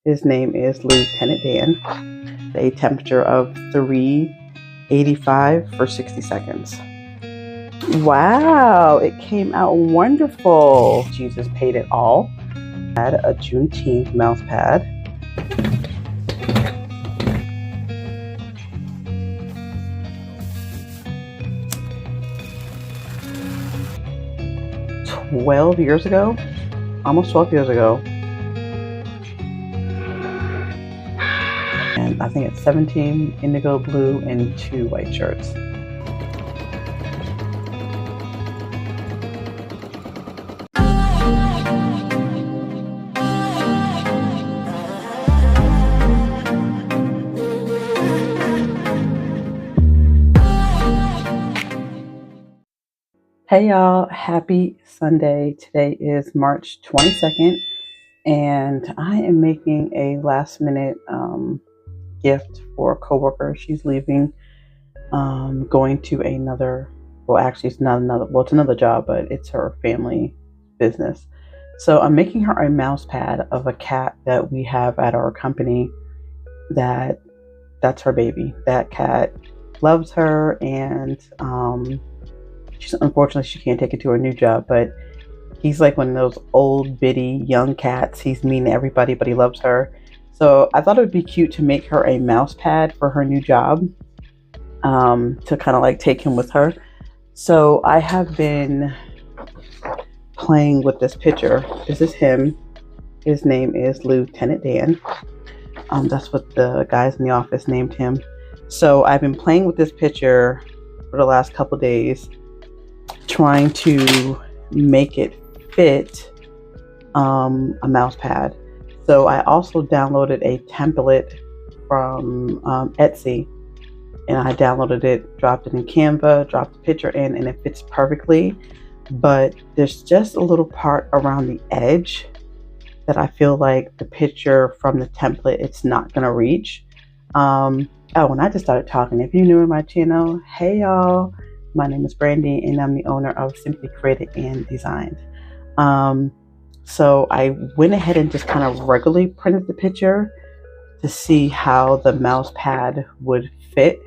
His name is Lieutenant Dan. A temperature of 385 for 60 seconds. Wow, it came out wonderful. Jesus paid it all. Had a Juneteenth mouse pad. Almost 12 years ago. And I think it's 17 indigo blue and 2 white shirts. Hey y'all, happy Sunday. Today is March 22nd and I am making a last minute gift for a coworker. She's leaving, going to another, well actually it's not another, well it's another job, but it's her family business. So I'm making her a mouse pad of a cat that we have at our company. That's her baby. That cat loves her, and unfortunately she can't take it to her new job, but he's like one of those old bitty young cats. He's mean to everybody, but he loves her. So I thought it would be cute to make her a mouse pad for her new job, to kind of like take him with her. So I have been playing with this picture. This is him. His name is Lieutenant Dan. That's what the guys in the office named him. So I've been playing with this picture for the last couple days, trying to make it fit a mouse pad. So I also downloaded a template from Etsy, and I downloaded it, dropped it in Canva, dropped the picture in, and it fits perfectly. But there's just a little part around the edge that I feel like the picture from the template, it's not gonna reach. Oh, and I just started talking. If you're new to my channel, hey y'all. My name is Brandy, and I'm the owner of Simply Created and Designed. So I went ahead and just kind of regularly printed the picture to see how the mouse pad would fit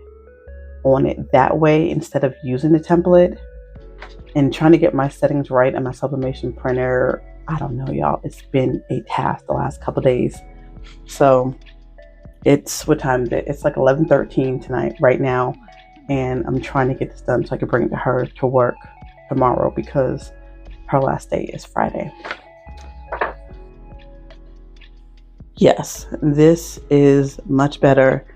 on it that way instead of using the template, and trying to get my settings right on my Sublimation printer. I don't know, y'all. It's been a task the last couple days. So it's, what time is it? It's like 11:13 tonight, right now. And I'm trying to get this done so I can bring it to her to work tomorrow, because her last day is Friday. Yes, this is much better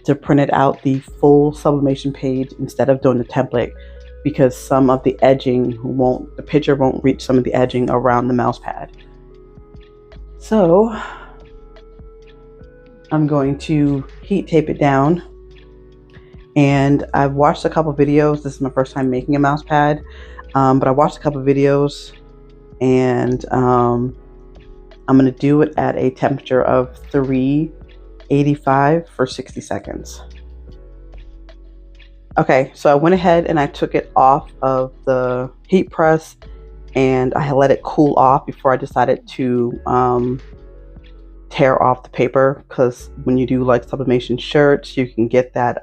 to print it out the full Sublimation page instead of doing the template, because some of the edging the picture won't reach some of the edging around the mouse pad. So I'm going to heat tape it down. And I've watched a couple videos. This is my first time making a mouse pad, but I watched a couple videos, and I'm gonna do it at a temperature of 385 for 60 seconds. Okay, so I went ahead and I took it off of the heat press, and I let it cool off before I decided to tear off the paper, because when you do like Sublimation shirts, you can get that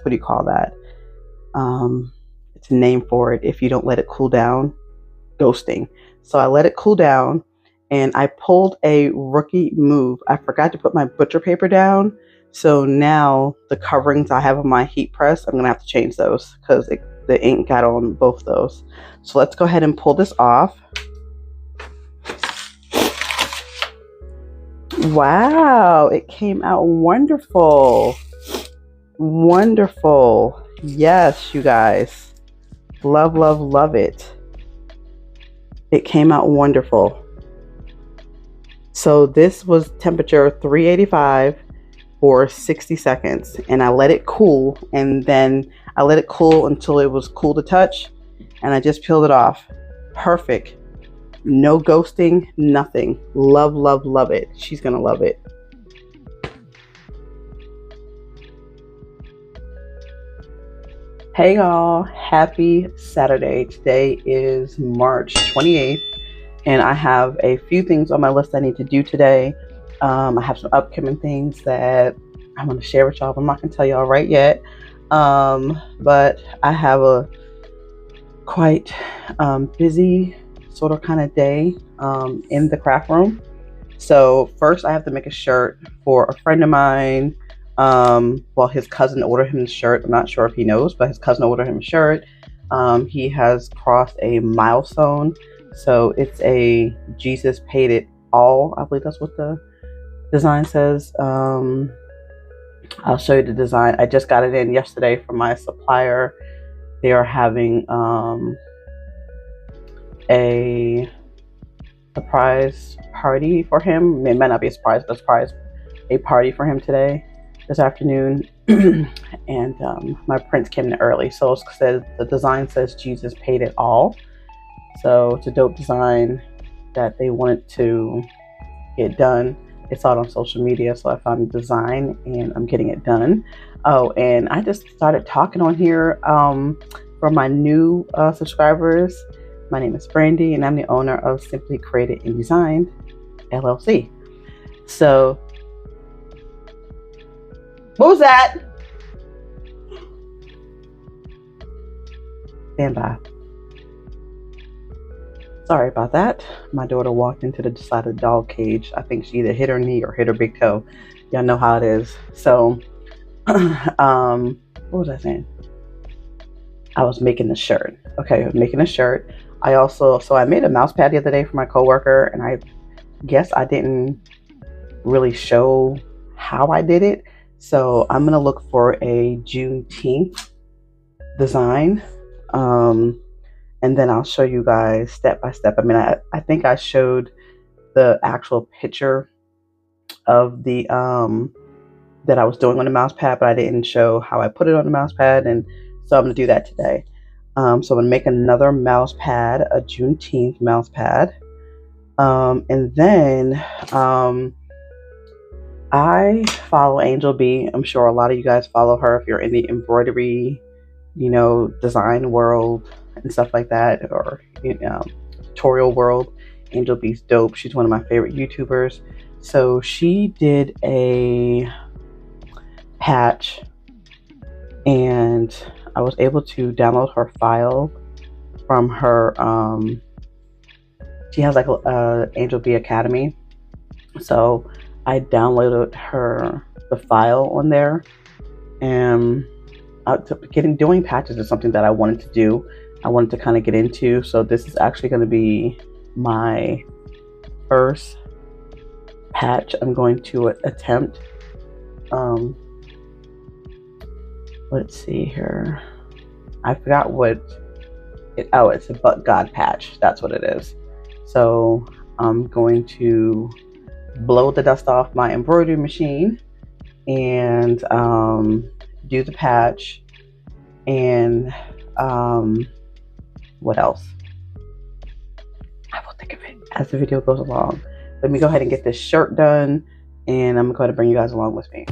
what do you call that, it's a name for it if you don't let it cool down, ghosting. So I let it cool down, and I pulled a rookie move. I forgot to put my butcher paper down, so now the coverings I have on my heat press, I'm gonna have to change those because the ink got on both those. So let's go ahead and pull this off. Wow, it came out wonderful. Wonderful. Yes, you guys. Love, love, love it. It came out wonderful. So this was temperature 385 for 60 seconds, and I let it cool, and then I let it cool until it was cool to touch, and I just peeled it off. Perfect. No ghosting, nothing. Love, love, love it. She's gonna love it. Hey y'all, happy Saturday. Today is March 28th, and I have a few things on my list I need to do today. I have some upcoming things that I want to share with y'all, but I'm not going to tell y'all right yet. But I have a quite busy sort of kind of day in the craft room. So first I have to make a shirt for a friend of mine. Well, his cousin ordered him the shirt. I'm not sure if he knows, but his cousin ordered him a shirt. He has crossed a milestone. So it's a Jesus paid it all. I believe that's what the design says. I'll show you the design. I just got it in yesterday from my supplier. They are having a surprise party for him. It might not be a surprise, but a party for him today, this afternoon. And my prints came in early, so it says, the design says Jesus paid it all. So it's a dope design that they wanted to get done. I saw it on social media, so I found the design and I'm getting it done. Oh, and I just started talking on here for my new subscribers. My name is Brandy, and I'm the owner of Simply Created and Designed LLC. So, what was that? Stand by. Sorry about that. My daughter walked into the side of the dog cage. I think she either hit her knee or hit her big toe. Y'all know how it is. So, what was I saying? I was making the shirt. Okay, I was making a shirt. So I made a mouse pad the other day for my coworker, and I guess I didn't really show how I did it. So I'm gonna look for a Juneteenth design. And then I'll show you guys step by step. I mean, I think I showed the actual picture of the that I was doing on the mouse pad, but I didn't show how I put it on the mouse pad, and so I'm gonna do that today. So I'm gonna make another mouse pad, a Juneteenth mouse pad, and then I follow Angel B. I'm sure a lot of you guys follow her if you're in the embroidery, design world and stuff like that, or tutorial world. Angel B's dope. She's one of my favorite YouTubers. So she did a patch, and I was able to download her file from her. She has like a Angel B Academy, so I downloaded the file on there, and doing patches is something that I wanted to do. I wanted to kind of get into, so this is actually going to be my first patch I'm going to attempt. Let's see here. I forgot what it's a But God patch. That's what it is. So I'm going to blow the dust off my embroidery machine and do the patch, and what else? I will think of it as the video goes along. Let me go ahead and get this shirt done, and I'm going to bring you guys along with me.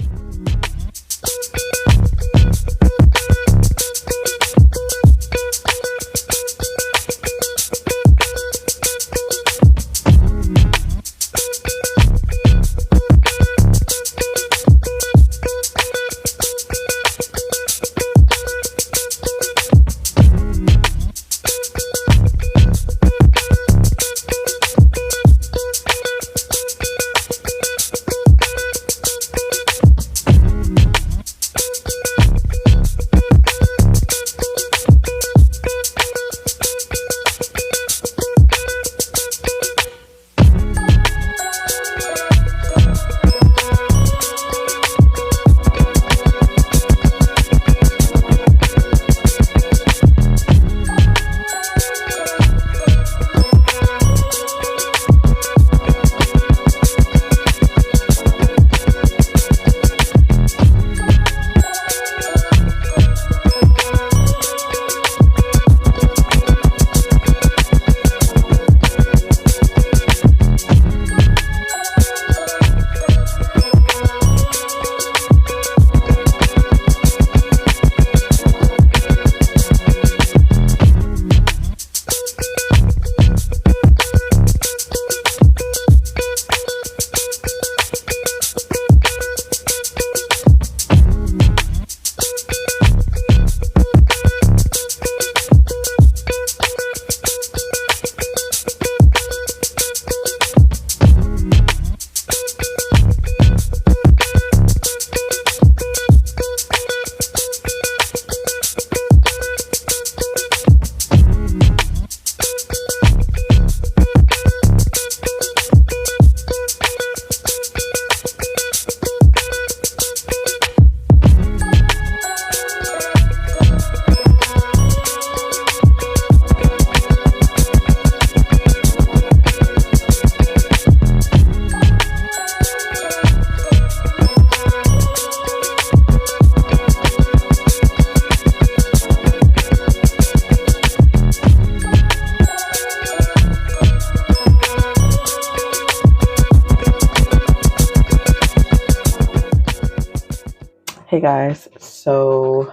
Hey guys, so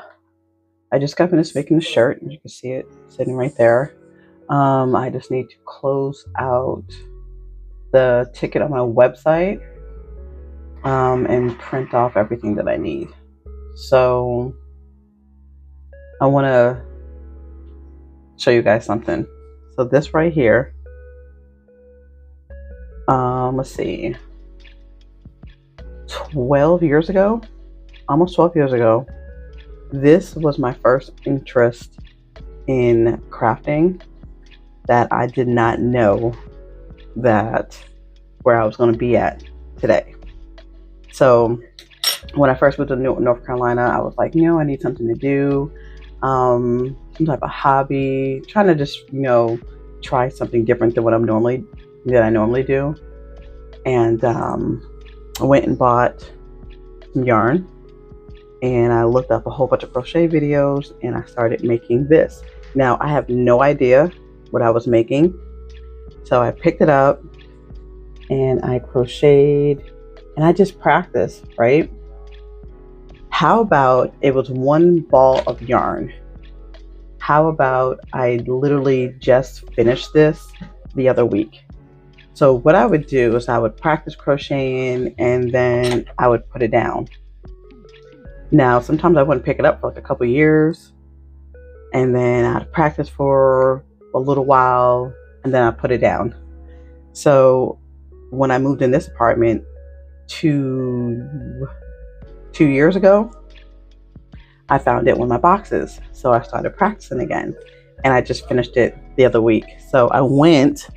I just got finished making the shirt. You can see it sitting right there. I just need to close out the ticket on my website and print off everything that I need. So I want to show you guys something. So this right here, let's see, 12 years ago, almost 12 years ago, this was my first interest in crafting that I did not know that where I was going to be at today. So when I first moved to North Carolina, I was like, I need something to do, some type of hobby, trying to just, try something different than what I normally do. And I went and bought some yarn, and I looked up a whole bunch of crochet videos, and I started making this. Now I have no idea what I was making, so I picked it up and I crocheted and I just practiced, right? How about it was one ball of yarn? How about I literally just finished this the other week? So what I would do is I would practice crocheting and then I would put it down. Now, sometimes I wouldn't pick it up for like a couple years, and then I'd practice for a little while and then I'd put it down. So when I moved in this apartment 2 years ago, I found it in one of my boxes. So I started practicing again, and I just finished it the other week. So I went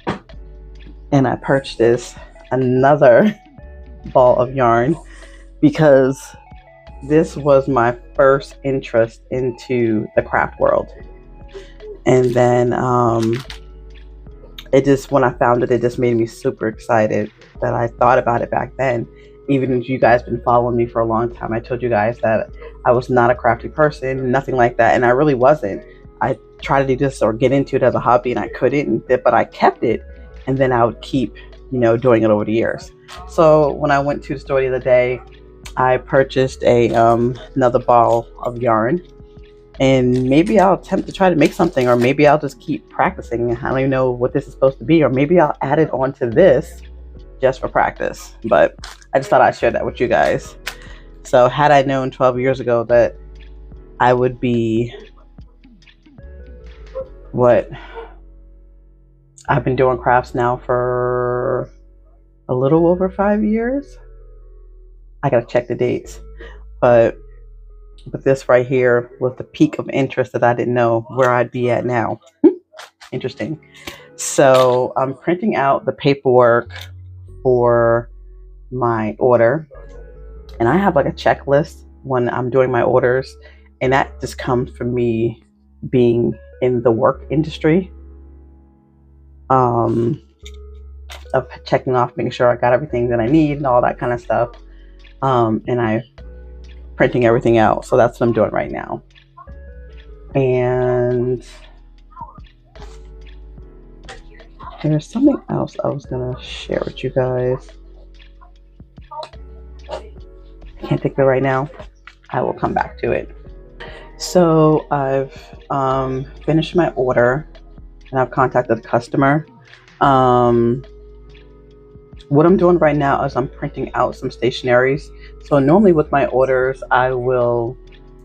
and I purchased another ball of yarn because this was my first interest into the craft world. And then when I found it just made me super excited that I thought about it back then. Even if you guys been following me for a long time, I told you guys that I was not a crafty person, nothing like that, and I really wasn't. I tried to do this or get into it as a hobby, and I couldn't, but I kept it, and then I would keep, doing it over the years. So when I went to the store the other day, I purchased another ball of yarn, and maybe I'll attempt to try to make something, or maybe I'll just keep practicing. I don't even know what this is supposed to be, or maybe I'll add it onto this just for practice. But I just thought I'd share that with you guys. So had I known 12 years ago that I would be I've been doing crafts now for a little over 5 years. I gotta check the dates, but this right here was the peak of interest that I didn't know where I'd be at now. Interesting. So I'm printing out the paperwork for my order, and I have like a checklist when I'm doing my orders, and that just comes from me being in the work industry, of checking off, making sure I got everything that I need and all that kind of stuff, and I printing everything out. So that's what I'm doing right now. And there's something else I was gonna share with you guys. I can't think of it right now. I will come back to it. So I've finished my order, and I've contacted the customer. What I'm doing right now is I'm printing out some stationaries. So normally with my orders, I will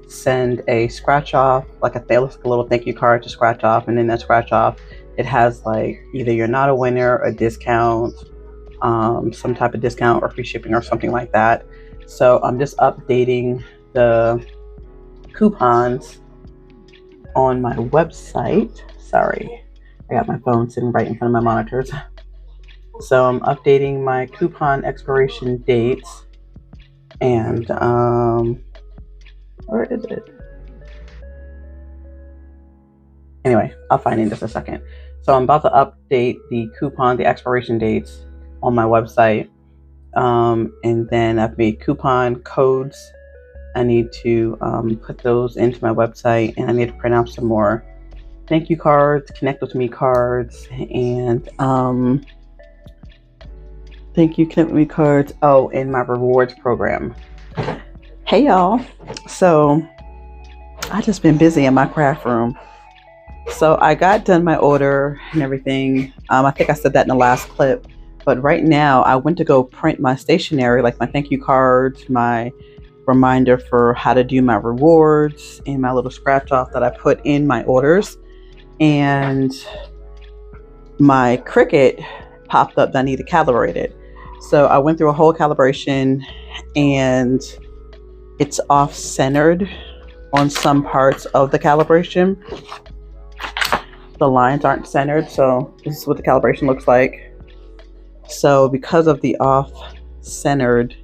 send a scratch off, like a little thank you card to scratch off, and in that scratch off, it has like either you're not a winner, a discount, some type of discount or free shipping or something like that. So I'm just updating the coupons on my website. Sorry, I got my phone sitting right in front of my monitors. So I'm updating my coupon expiration dates, and where is it? Anyway, I'll find it in just a second. So I'm about to update the expiration dates on my website, and then I've made coupon codes. I need to put those into my website, and I need to print out some more thank you cards, connect with me cards, and connect with me cards. Oh, in my rewards program. Hey y'all. So I just been busy in my craft room. So I got done my order and everything. I think I said that in the last clip, but right now I went to go print my stationery, like my thank you cards, my reminder for how to do my rewards, and my little scratch off that I put in my orders. And my Cricut popped up that I needed calibrated. So I went through a whole calibration and it's off-centered on some parts of the calibration. The lines aren't centered, so this is what the calibration looks like. So because of the off-centered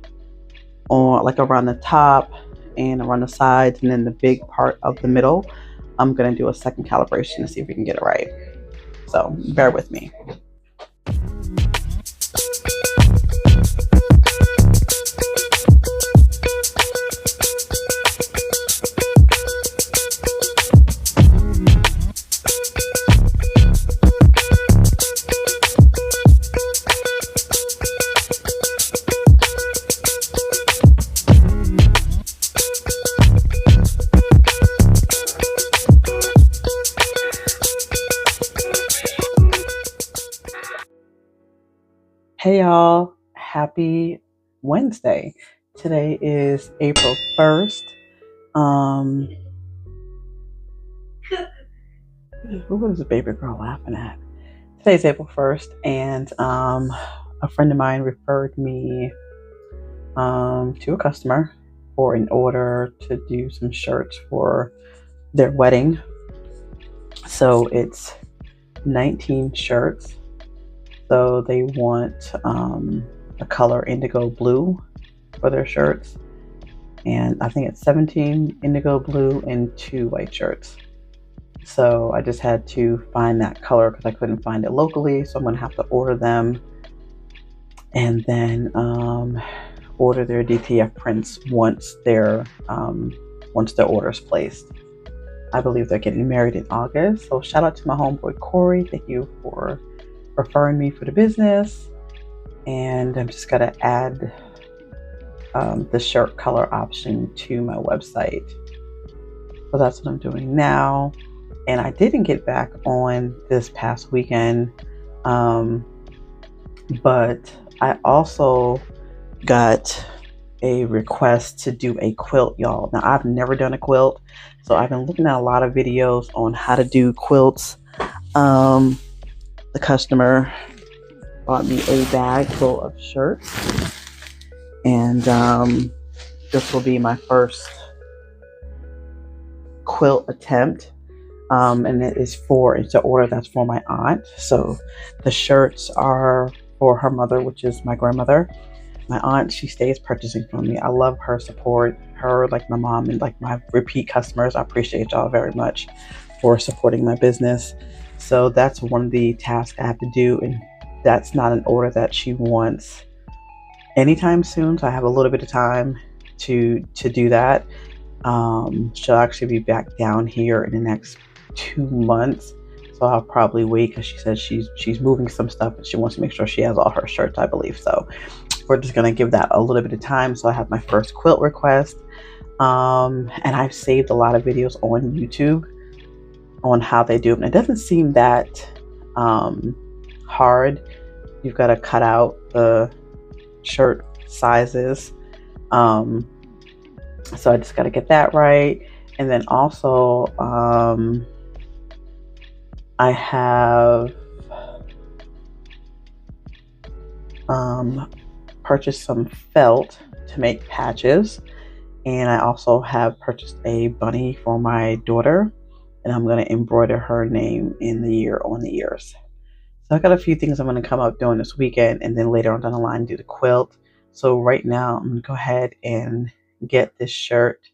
on like around the top and around the sides and then the big part of the middle, I'm gonna do a second calibration to see if we can get it right. So bear with me. Hey y'all, happy Wednesday. Today is April 1st. What is the baby girl laughing at? Today's April 1st, and a friend of mine referred me to a customer for an order to do some shirts for their wedding. So it's 19 shirts. So they want a color indigo blue for their shirts. And I think it's 17 indigo blue and 2 white shirts. So I just had to find that color because I couldn't find it locally. So I'm going to have to order them and then order their DTF prints once their order's placed. I believe they're getting married in August. So shout out to my homeboy Corey. Thank you for referring me for the business. And I'm just gonna add the shirt color option to my website. So that's what I'm doing now. And I didn't get back on this past weekend, but I also got a request to do a quilt, y'all. Now I've never done a quilt, so I've been looking at a lot of videos on how to do quilts. The customer bought me a bag full of shirts, and this will be my first quilt attempt, and it's an order that's for my aunt. So the shirts are for her mother, which is my grandmother. My aunt, she stays purchasing from me. I love her support, her, like my mom, and like my repeat customers. I appreciate y'all very much for supporting my business. So that's one of the tasks I have to do, and that's not an order that she wants anytime soon. So I have a little bit of time to do that. She'll actually be back down here in the next 2 months. So I'll probably wait because she says she's moving some stuff and she wants to make sure she has all her shirts, I believe. So we're just gonna give that a little bit of time. So I have my first quilt request, and I've saved a lot of videos on YouTube on how they do it. And it doesn't seem that hard. You've got to cut out the shirt sizes. So I just got to get that right. And then also I have purchased some felt to make patches, and I also have purchased a bunny for my daughter, and I'm going to embroider her name in the ear on the ears. So I got a few things I'm going to come up doing this weekend, and then later on down the line do the quilt. So right now I'm going to go ahead and get this shirt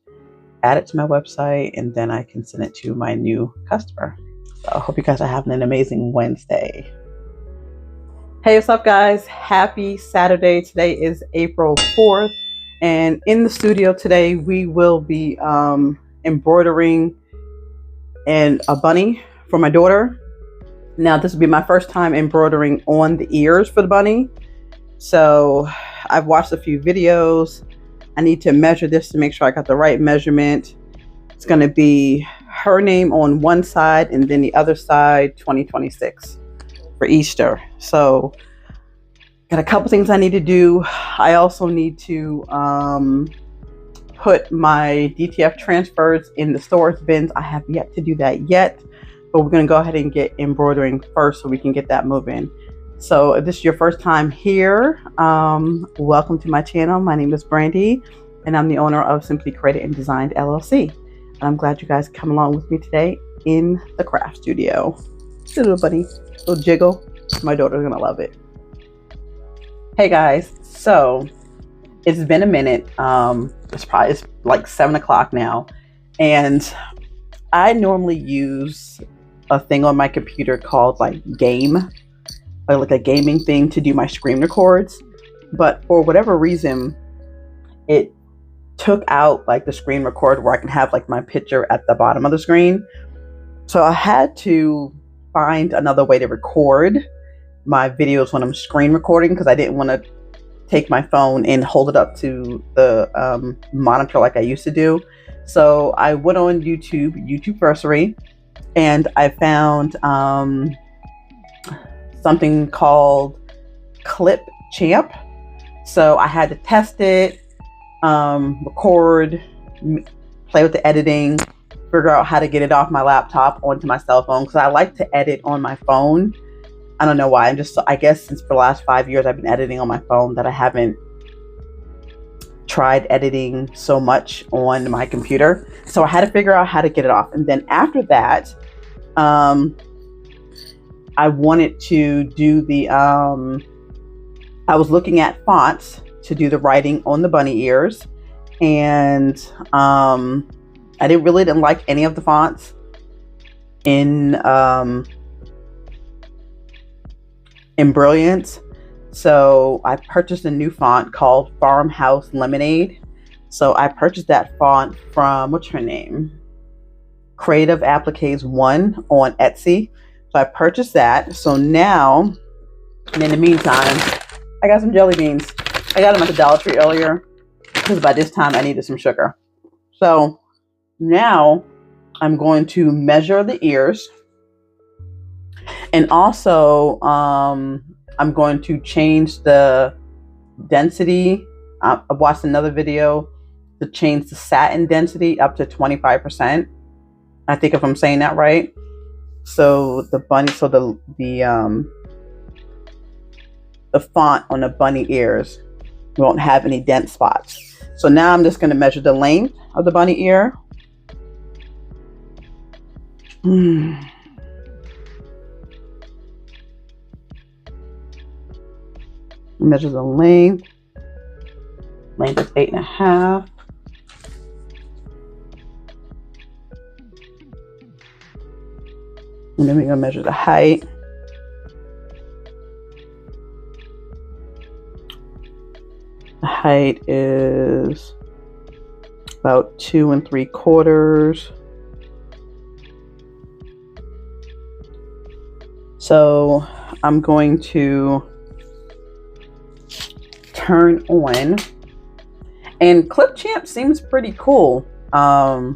added to my website, and then I can send it to my new customer. So I hope you guys are having an amazing Wednesday. Hey, what's up guys? Happy Saturday. Today is April 4th, and in the studio today we will be embroidering a bunny for my daughter. Now this will be my first time embroidering on the ears for the bunny. So I've watched a few videos I need to measure this to make sure I got the right measurement. It's going to be her name on one side and then the other side 2026 for Easter. So got a couple things I need to do. I also need to put my DTF transfers in the storage bins. I have yet to do that yet, but we're going to go ahead and get embroidering first so we can get that moving. So if this is your first time here, welcome to my channel. My name is Brandy and I'm the owner of Simply Created and Designed LLC. I'm glad you guys come along with me today in the craft studio. Little buddy, little jiggle. My daughter's gonna love it. Hey guys, so it's been a minute. It's like 7 o'clock now, and I normally use a thing on my computer called like like a gaming thing to do my screen records, but for whatever reason, it took out like the screen record where I can have like my picture at the bottom of the screen. So I had to find another way to record my videos when I'm screen recording, because I didn't want to take my phone and hold it up to the monitor like I used to do. So I went on YouTubeversary, and I found something called Clip Champ. So I had to test it, record, play with the editing, figure out how to get it off my laptop onto my cell phone, because I like to edit on my phone. I don't know why. I guess since for the last 5 years I've been editing on my phone that I haven't tried editing so much on my computer. So I had to figure out how to get it off. And then after that, I wanted to do the, I was looking at fonts to do the writing on the bunny ears, and I didn't like any of the fonts in Embrilliance. So I purchased a new font called Farmhouse Lemonade. So I purchased that font from, what's her name? Creative Appliques 1 on Etsy. So I purchased that. So now, and in the meantime, I got some jelly beans. I got them at the Dollar Tree earlier because by this time I needed some sugar. So now I'm going to measure the ears, and also I'm going to change the density. I watched another video to change the satin density up to 25%. I think if I'm saying that right. So the font on the bunny ears won't have any dent spots. So now I'm just going to measure the length of the bunny ear. Measure the length. Length is 8.5. And then we're going to measure the height. The height is about 2 3/4. So I'm going to turn on, and Clip Champ seems pretty cool, I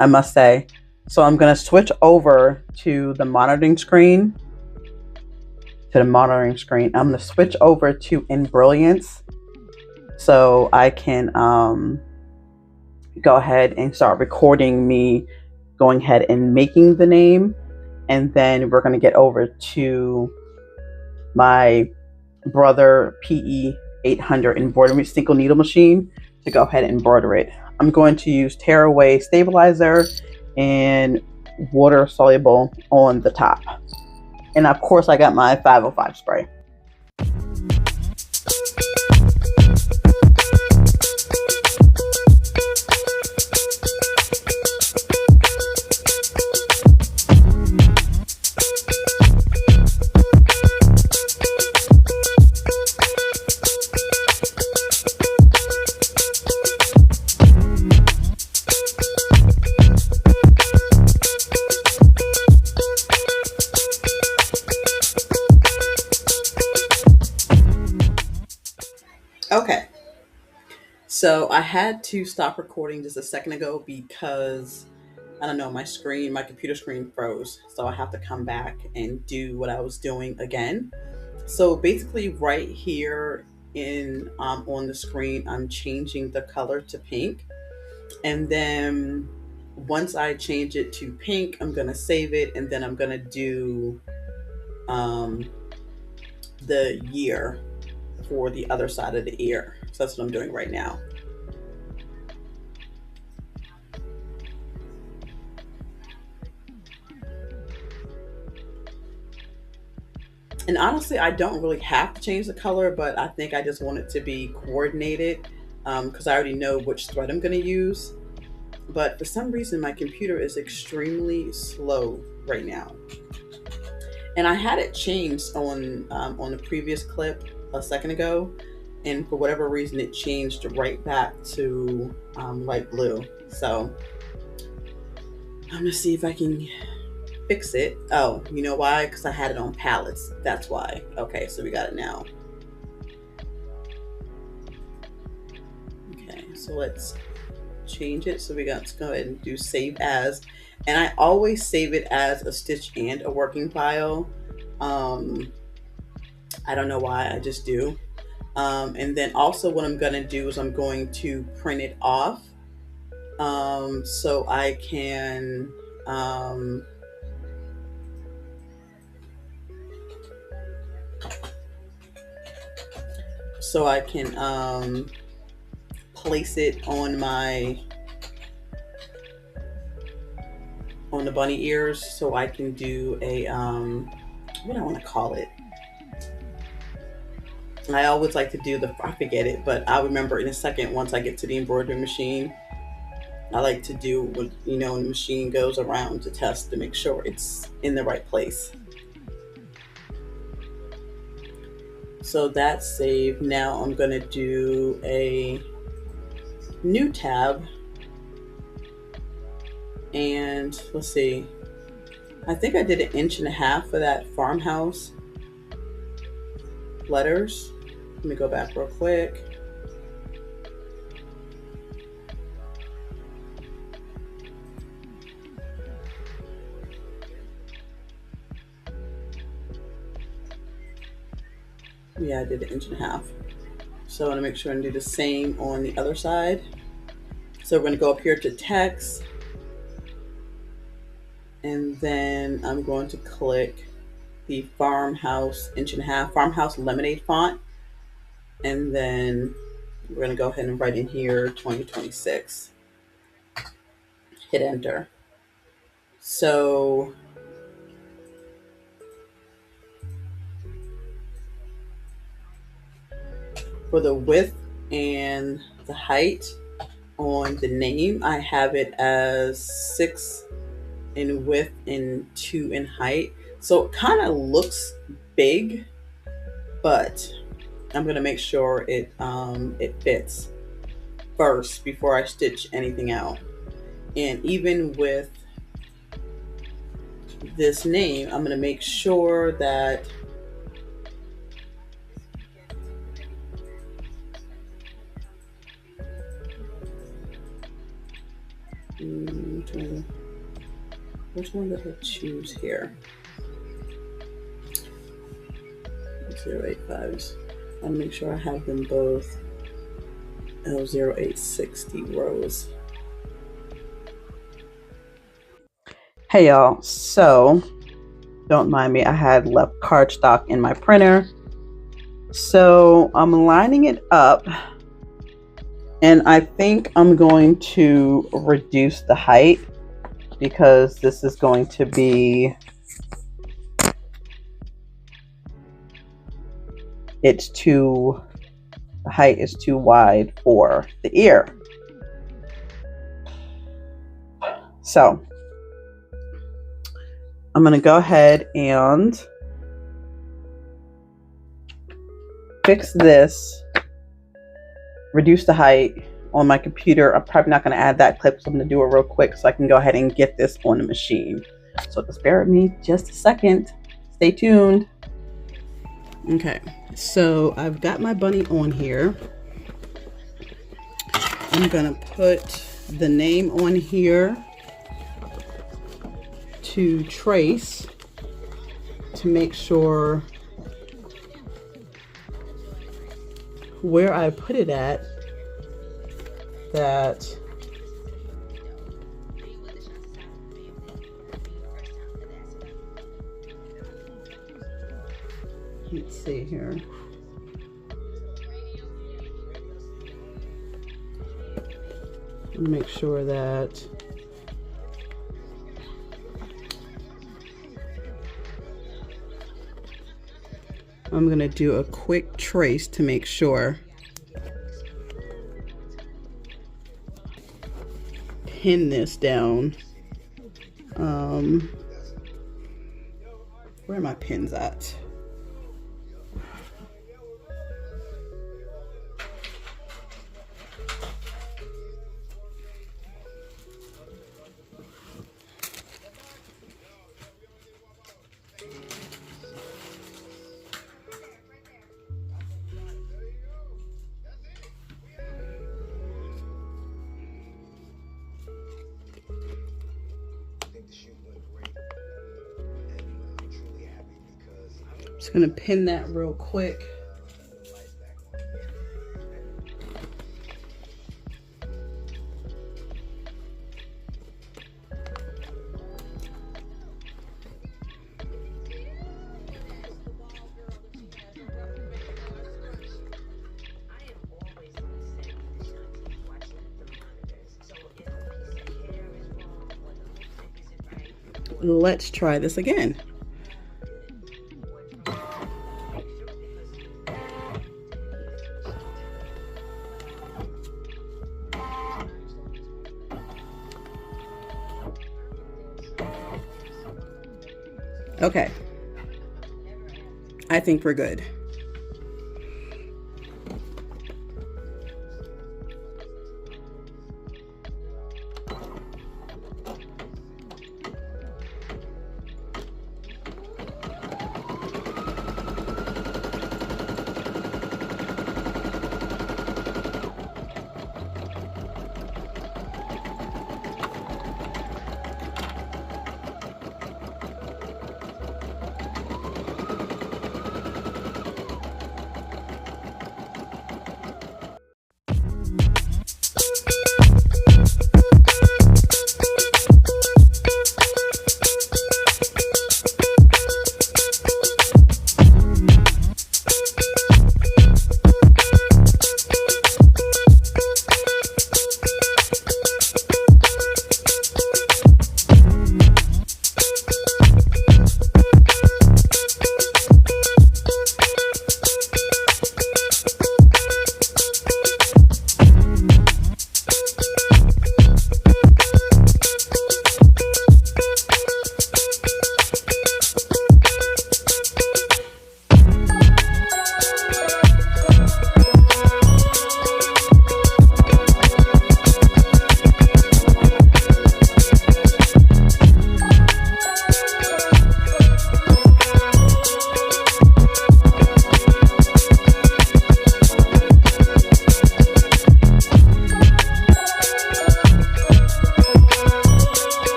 must say. So I'm going to switch over to the monitoring screen. I'm going to switch over to Embrilliance so I can go ahead and start recording me going ahead and making the name. And then we're going to get over to my Brother PE800 embroidery single needle machine to go ahead and embroider it. I'm going to use tearaway stabilizer and water soluble on the top. And of course I got my 505 spray. So I had to stop recording just a second ago because I don't know, my computer screen froze. So I have to come back and do what I was doing again. So basically right here in on the screen, I'm changing the color to pink. And then once I change it to pink, I'm going to save it. And then I'm going to do um, the year for the other side of the ear. So that's what I'm doing right now. And honestly, I don't really have to change the color, but I think I just want it to be coordinated because I already know which thread I'm going to use. But for some reason, my computer is extremely slow right now. And I had it changed on the previous clip a second ago, and for whatever reason, it changed right back to light blue. So I'm gonna see if I can fix it. Oh, you know why? Because I had it on palettes. That's why. Okay, so we got it now. Okay, so let's change it. So we got to go ahead and do save as. And I always save it as a stitch and a working file. I don't know why, I just do. And then also what I'm gonna do is I'm going to print it off so I can place it on the bunny ears, so I can do a what do I want to call it? I always like to do I forget it, but I'll remember in a second once I get to the embroidery machine. I like to do what, when the machine goes around to test to make sure it's in the right place. So that's saved. Now I'm gonna do a new tab, and let's see, I think I did 1.5 inches for that farmhouse letters. Let me go back real quick. Yeah, I did 1.5 inches. So I want to make sure and do the same on the other side. So we're going to go up here to text, and then I'm going to click the farmhouse 1.5 inch farmhouse lemonade font, and then we're going to go ahead and write in here 2026. Hit enter. So for the width and the height on the name, I have it as 6 in width and 2 in height. So it kind of looks big, but I'm going to make sure it fits first before I stitch anything out. And even with this name, I'm going to make sure that which one did I choose here? 085s. I'll make sure I have them both L0860 rows. Hey y'all, so don't mind me, I had left cardstock in my printer. So I'm lining it up, and I think I'm going to reduce the height because this is going to be, the height is too wide for the ear. So I'm going to go ahead and fix this, reduce the height on my computer. I'm probably not going to add that clip, so I'm going to do it real quick so I can go ahead and get this on the machine. So just bear with me just a second. Stay tuned. Okay, so I've got my bunny on here. I'm gonna put the name on here to trace to make sure where I put it at that let's see here. Make sure that I'm going to do a quick trace to make sure. Pin this down. Where are my pins at? Just gonna pin that real quick. Let's try this again. Okay, I think we're good.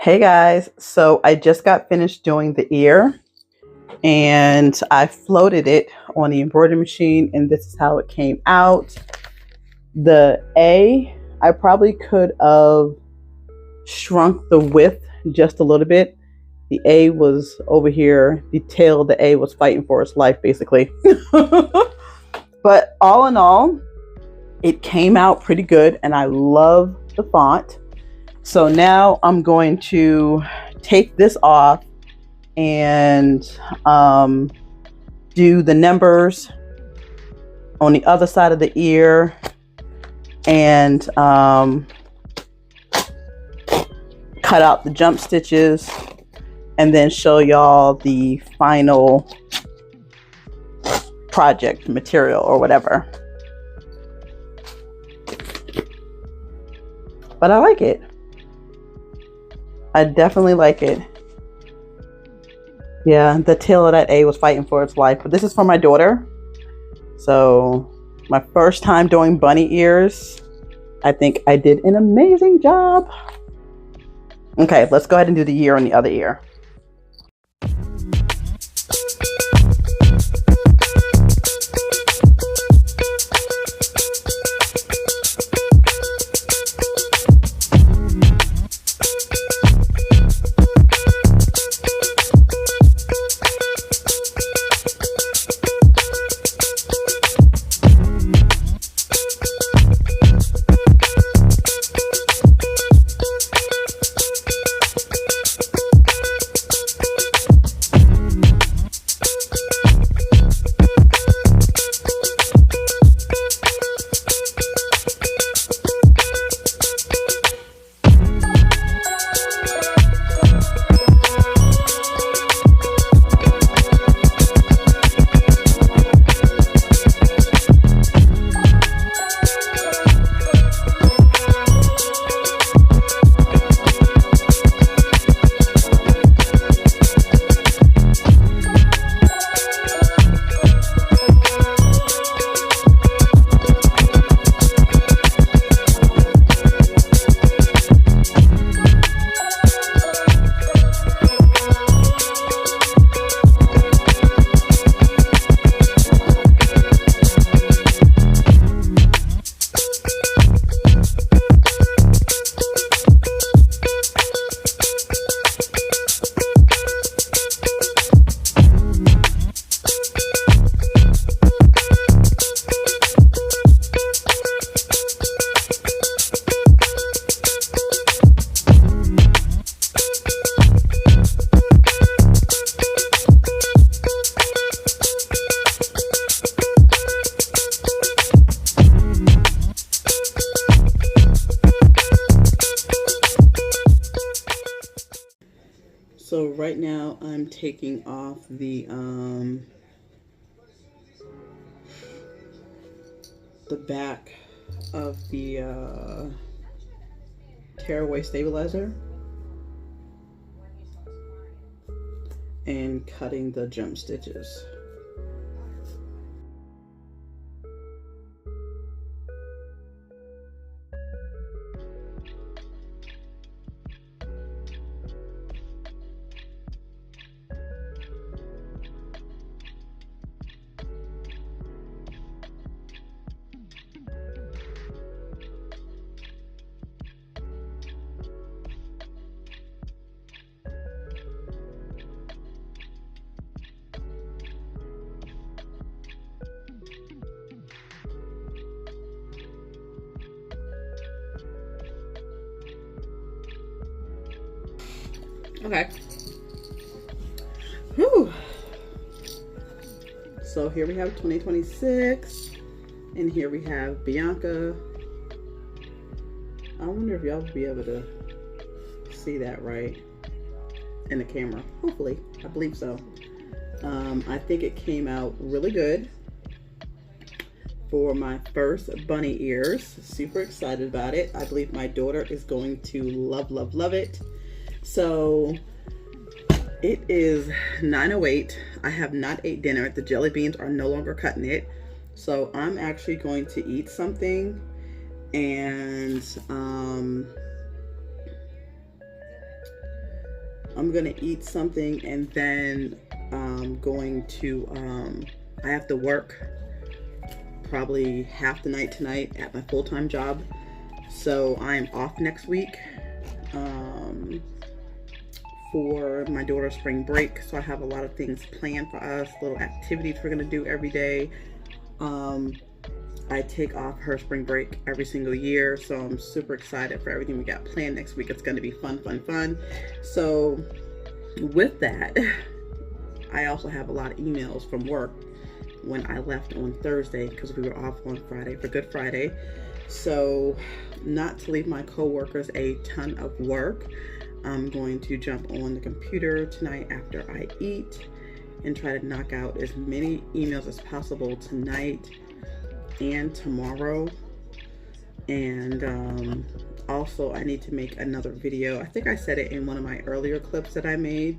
Hey guys, so I just got finished doing the ear and I floated it on the embroidery machine and this is how it came out. The A, I probably could have shrunk the width just a little bit. The A was over here, the tail of the A was fighting for its life basically. But all in all, it came out pretty good and I love the font. So now I'm going to take this off and do the numbers on the other side of the ear, and cut out the jump stitches, and then show y'all the final project material or whatever. But I like it. I definitely like it. Yeah, the tail of that A was fighting for its life. But this is for my daughter. So my first time doing bunny ears. I think I did an amazing job. Okay, let's go ahead and do the ear on the other ear. So right now I'm taking off the back of the tearaway stabilizer and cutting the jump stitches. Okay. Whew. So here we have 2026, and here we have Bianca. I wonder if y'all will be able to see that right in the camera. Hopefully, I believe so. I think it came out really good for my first bunny ears. Super excited about it. I believe my daughter is going to love, love, love it. So it is 9:08. I have not ate dinner. The jelly beans are no longer cutting it. So I'm actually going to eat something, and I'm gonna eat something, and then I'm going to I have to work probably half the night tonight at my full-time job. So I'm off next week for my daughter's spring break. So I have a lot of things planned for us, little activities we're gonna do every day. I take off her spring break every single year, so I'm super excited for everything we got planned next week. It's going to be fun. So with that, I also have a lot of emails from work when I left on Thursday, because we were off on Friday for Good Friday. So not to leave my coworkers a ton of work, I'm going to jump on the computer tonight after I eat and try to knock out as many emails as possible tonight and tomorrow. And also I need to make another video. I think I said it in one of my earlier clips that I made,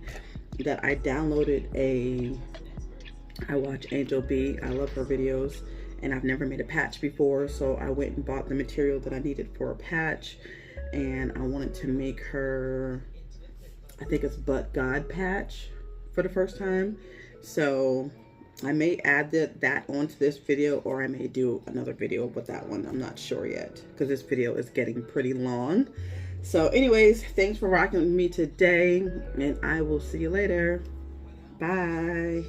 that I downloaded I watch Angel B. I love her videos, and I've never made a patch before, so I went and bought the material that I needed for a patch, and I wanted to make her, I think it's But God patch for the first time. So I may add that onto this video, or I may do another video with that one. I'm not sure yet, because this video is getting pretty long. So anyways, thanks for rocking with me today, and I will see you later. Bye.